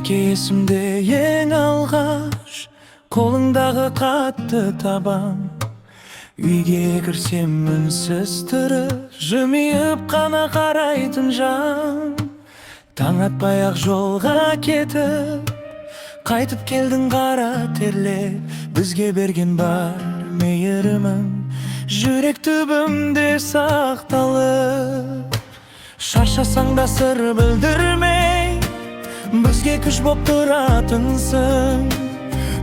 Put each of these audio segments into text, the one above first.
Әке есімде ең алғаш қолыңдағы қатты табам. Үйге кірсем үнсіз тұрып, жымиып қана қарайтын жан. Таң атпай-ақ жолға кетіп, қайтып келдің қара терлеп. Бізге берген бар мейірімің жүрек түбімде сақталып. Шаршасаң да сыр білдірмей, бізге күш боп тұратынсың.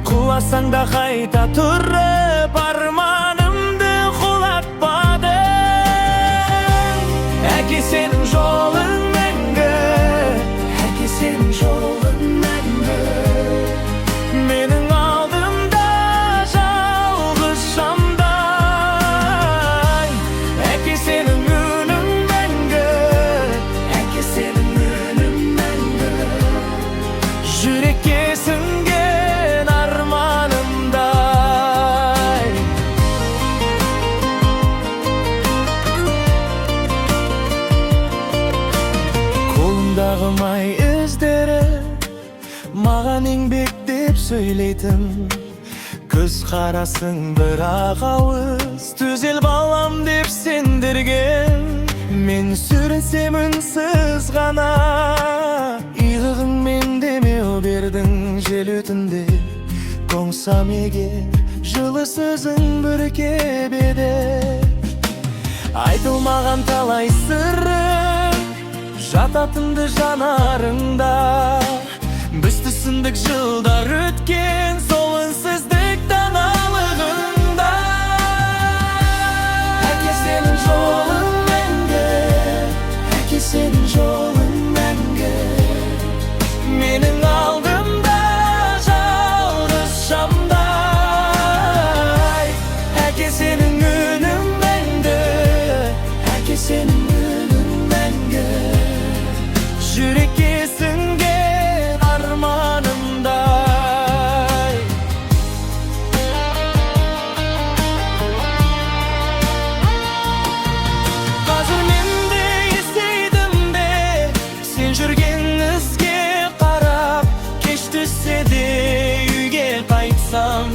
Құласаң да қайта тұрып, арманымды құлатпадың. Әке сенің жолың мәңгі, әке сенің жолың мәңгі. Менің алдымда жалғыз шамдай. Әке сенің үнің мәңгі, әке сенің үнің мәңгі. Жүрекке сіңген арманымдай. Қолымдағы май іздері маған еңбек деп сөйлейтін. Көз қарасың бірақ ауыз, төзел балам деп сендірген. Мен сүрінсем үнсіз ғана, иығыңмен демеу бердің жел өтінде. Тоңсам егер жылы сөзің бүркебеді. Айтылмаған талай сыры жататынды жанарыңда. Біз түсіндік жылдар өткен сол үнсіздік даналығында. Әке сенің жолың мәңгі, әке сенің жолың мәңгі. Менің алдымда жалғыз шамдай. Әке сенің үнің мәңгі, әке сенің үнің мәңгі. Жүрекке сіңген арманымдай. Қазір мен де естейдім бе сен жүрген ізге қарап. Кеш түссе де үйге қайтсам,